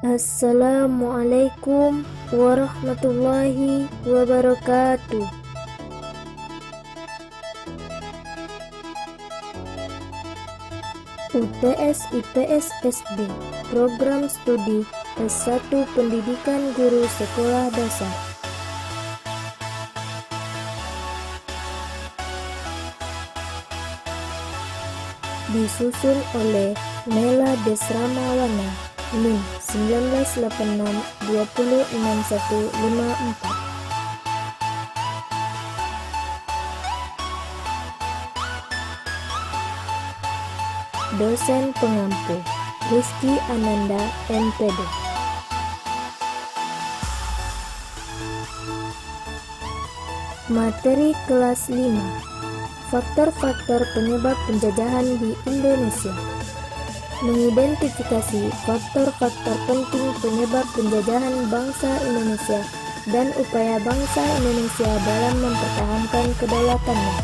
Assalamualaikum warahmatullahi wabarakatuh. UTS IPS SD Program Studi S1 Pendidikan Guru Sekolah Dasar. Disusun oleh Nela Desramawana, NIM 1986-206154. Dosen pengampu Rizky Ananda, MPD. Materi kelas 5. Faktor-faktor penyebab penjajahan di Indonesia. Mengidentifikasi faktor-faktor penting penyebab penjajahan bangsa Indonesia dan upaya bangsa Indonesia dalam mempertahankan kedaulatannya.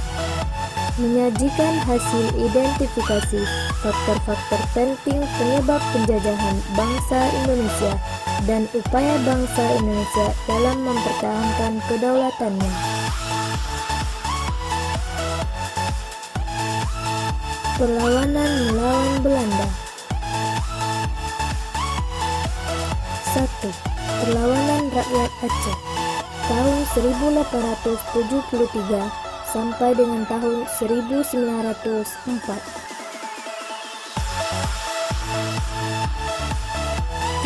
Menyajikan hasil identifikasi faktor-faktor penting penyebab penjajahan bangsa Indonesia dan upaya bangsa Indonesia dalam mempertahankan kedaulatannya. Perlawanan melawan Belanda. 1. Perlawanan rakyat Aceh tahun 1873 sampai dengan tahun 1904.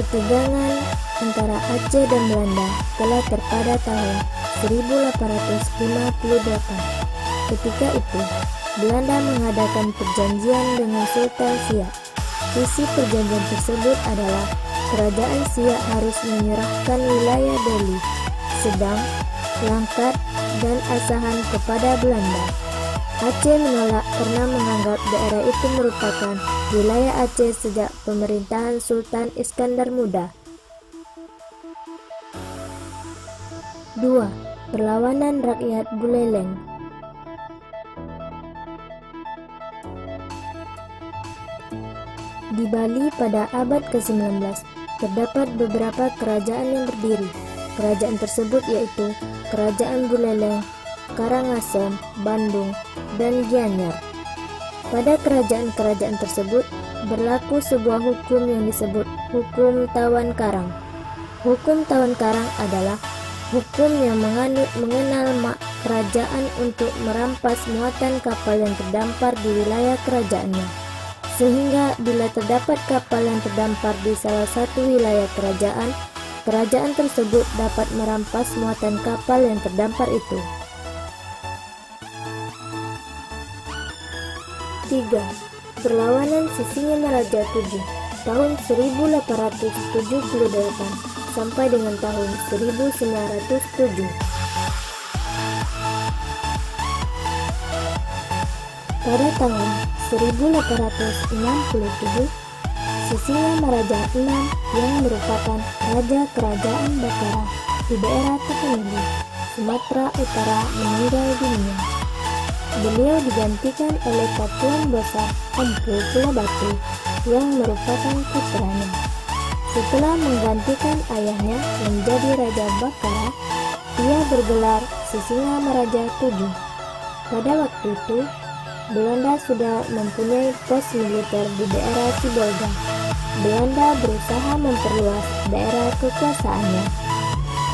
Ketegangan antara Aceh dan Belanda telah terpada tahun 1858. Ketika itu, Belanda mengadakan perjanjian dengan Sultan Siak. Isi perjanjian tersebut adalah Kerajaan Siak harus menyerahkan wilayah Delhi, Sedang, Langkat, dan Asahan kepada Belanda. Aceh menolak karena menganggap daerah itu merupakan wilayah Aceh sejak pemerintahan Sultan Iskandar Muda. 2. Perlawanan rakyat Buleleng. Di Bali pada abad ke-19, terdapat beberapa kerajaan yang berdiri. Kerajaan tersebut yaitu Kerajaan Buleleng, Karangasem, Bandung, dan Gianyar. Pada kerajaan-kerajaan tersebut berlaku sebuah hukum yang disebut Hukum Tawan Karang. Hukum Tawan Karang adalah hukum yang mengenal mak kerajaan untuk merampas muatan kapal yang terdampar di wilayah kerajaannya, sehingga bila terdapat kapal yang terdampar di salah satu wilayah kerajaan, kerajaan tersebut dapat merampas muatan kapal yang terdampar itu. 3. Perlawanan Sisingamaraja VII tahun 1878 sampai dengan tahun 1907. Pada tahun 1867, Sisingamaraja VI yang merupakan Raja Kerajaan Batara di daerah Tapanuli, Sumatera Utara meninggal dunia. Beliau digantikan oleh Katuan Besar Empu Pulau Batu yang merupakan putranya. Setelah menggantikan ayahnya menjadi Raja Bakara, ia bergelar Sisingamaraja VII. Pada waktu itu, Belanda sudah mempunyai pos militer di daerah Sibolga. Belanda berusaha memperluas daerah kekuasaannya.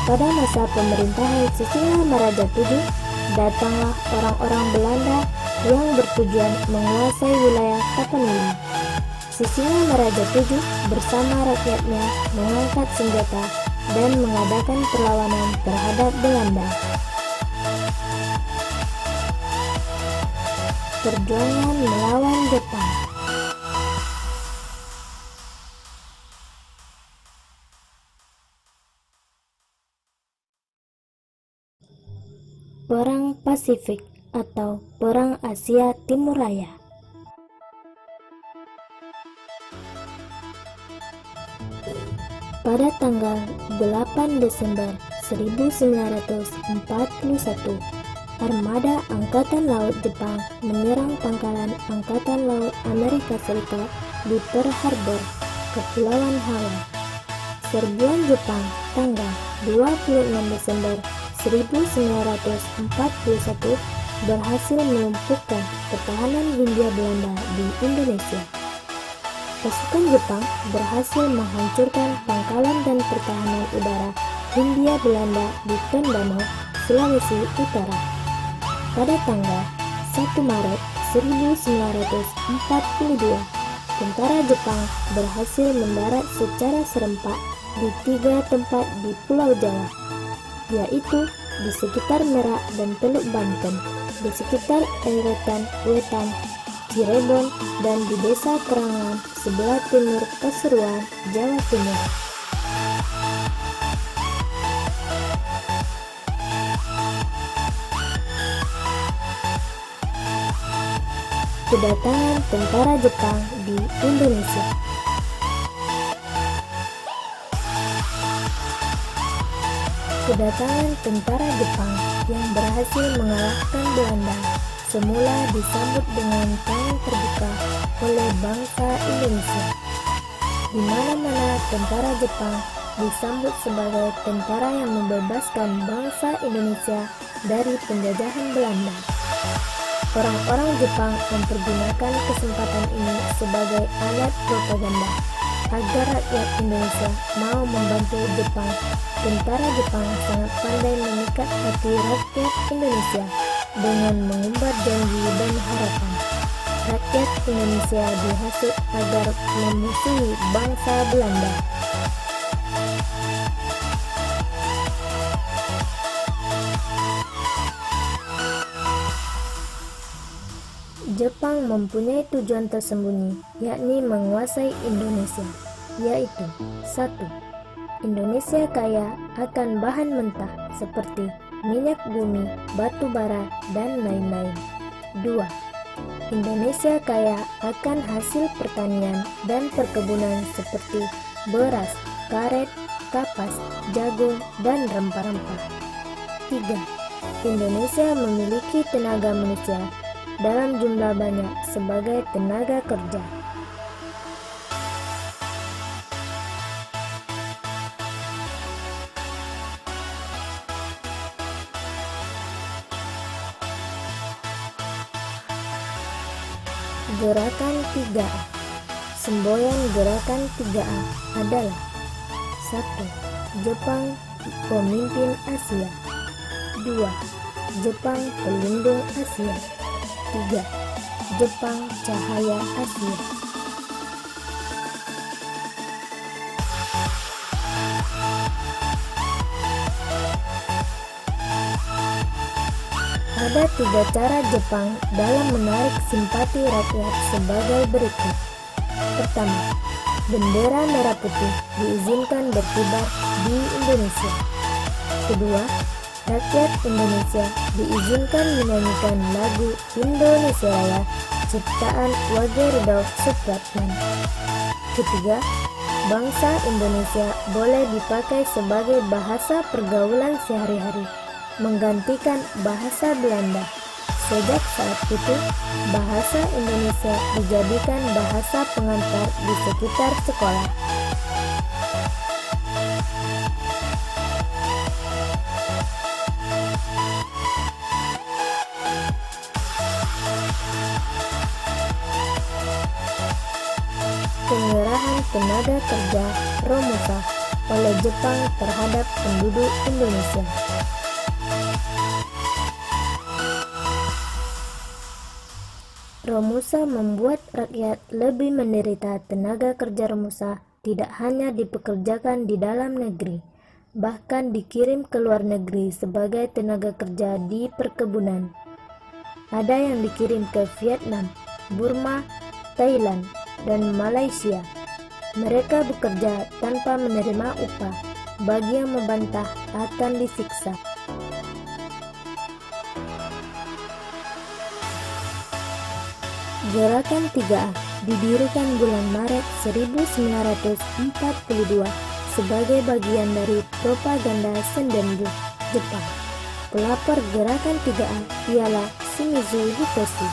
Pada masa pemerintahan Sisingamaraja VII, datanglah orang-orang Belanda yang bertujuan menguasai wilayah Tapanuli. Sisingamaraja VII bersama rakyatnya mengangkat senjata dan mengadakan perlawanan terhadap Belanda. Perjuangan melawan Jepang. Perang Pasifik atau Perang Asia Timur Raya. Pada tanggal 8 Desember 1941, armada Angkatan Laut Jepang menyerang pangkalan Angkatan Laut Amerika Serikat di Pearl Harbor, Kepulauan Hawaii. Serbuan Jepang tanggal 26 Desember 1941 berhasil melumpuhkan pertahanan Hindia Belanda di Indonesia. Pasukan Jepang berhasil menghancurkan pangkalan dan pertahanan udara Hindia Belanda di Tondano, Sulawesi Utara. Pada tanggal 1 Maret 1942, tentara Jepang berhasil mendarat secara serempak di 3 tempat di Pulau Jawa, yaitu di sekitar Merak dan Teluk Banten, di sekitar Eretan Wetan, Cirebon, dan di Desa Kerangan sebelah timur Pasuruan, Jawa Timur. Kedatangan tentara Jepang di Indonesia. Kedatangan tentara Jepang yang berhasil mengalahkan Belanda semula disambut dengan tangan terbuka oleh bangsa Indonesia. Di mana-mana tentara Jepang disambut sebagai tentara yang membebaskan bangsa Indonesia dari penjajahan Belanda. Orang-orang Jepang mempergunakan kesempatan ini sebagai alat propaganda agar rakyat Indonesia mau membantu Jepang. Tentara Jepang sangat pandai memikat hati rakyat Indonesia dengan mengumbar janji dan harapan. Rakyat Indonesia dihasut agar memusuhi bangsa Belanda. Jepang mempunyai tujuan tersembunyi, yakni menguasai Indonesia, yaitu 1. Indonesia kaya akan bahan mentah seperti minyak bumi, batu bara, dan lain-lain. 2. Indonesia kaya akan hasil pertanian dan perkebunan seperti beras, karet, kapas, jagung, dan rempah-rempah. 3. Indonesia memiliki tenaga manusia dalam jumlah banyak sebagai tenaga kerja. Gerakan 3A. Semboyan gerakan 3A adalah 1. Jepang pemimpin Asia. 2. Jepang pelindung Asia. 3. Jepang cahaya Asia. Ada 3 cara Jepang dalam menarik simpati rakyat sebagai berikut. Pertama, bendera merah putih diizinkan berkibar di Indonesia. Kedua, rakyat Indonesia diizinkan menyanyikan lagu Indonesia Raya ciptaan Wage Rudolf Supratman. Ketiga, bangsa Indonesia boleh dipakai sebagai bahasa pergaulan sehari-hari, menggantikan bahasa Belanda. Sejak saat itu, bahasa Indonesia dijadikan bahasa pengantar di sekitar sekolah. Penyerahan tenaga kerja Romusa oleh Jepang terhadap penduduk Indonesia. Romusa membuat rakyat lebih menderita. Tenaga kerja Romusa tidak hanya dipekerjakan di dalam negeri, bahkan dikirim ke luar negeri sebagai tenaga kerja di perkebunan. Ada yang dikirim ke Vietnam, Burma, Thailand, dan Malaysia. Mereka bekerja tanpa menerima upah. Bagi yang membantah akan disiksa. Gerakan 3A didirikan bulan Maret 1942 sebagai bagian dari propaganda Sendenbu, Jepang. Pelopor Gerakan 3A ialah Shimizu Hitoshi.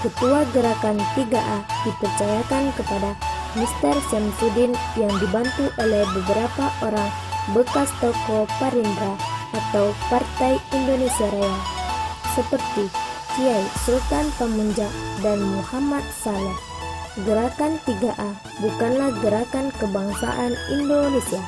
Ketua Gerakan 3A dipercayakan kepada Mr. Syamsuddin yang dibantu oleh beberapa orang bekas tokoh Parindra atau Partai Indonesia Raya seperti Kiai Sultan Pamunjak dan Muhammad Saleh. Gerakan 3A bukanlah gerakan kebangsaan Indonesia.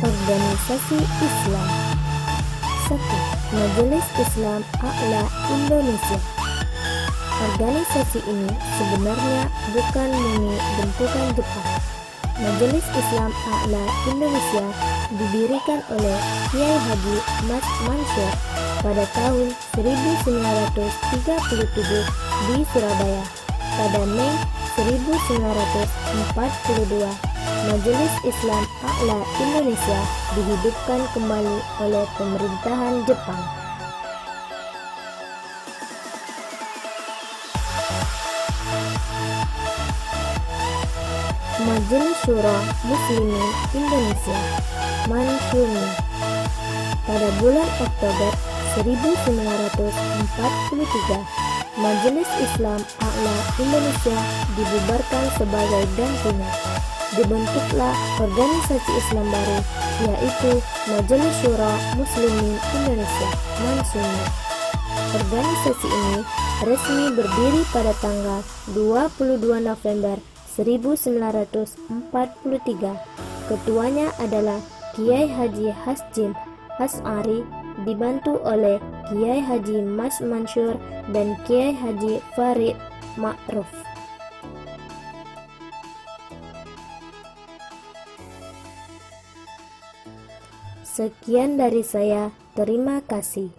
Organisasi Islam. 1. Majelis Islam A'la Indonesia. Organisasi ini sebenarnya bukan murni bentukan Jepang. Majelis Islam A'la Indonesia didirikan oleh Kiai Haji Mas Mansur pada tahun 1937 di Surabaya. Pada Mei 1942, Majelis Islam A'la Indonesia dihidupkan kembali oleh pemerintahan Jepang. Majelis Syura Muslimin Indonesia (Mansyumi). Pada bulan Oktober 1943, Majelis Islam A'la Indonesia dibubarkan sebagai gantinya. Dibentuklah organisasi Islam baru, yaitu Majelis Syura Muslimin Indonesia (Mansyumi). Organisasi ini resmi berdiri pada tanggal 22 November 1943. Ketuanya adalah Kiai Haji Hasyim Asy'ari, dibantu oleh Kiai Haji Mas Mansur dan Kiai Haji Farid Ma'ruf. Sekian dari saya, terima kasih.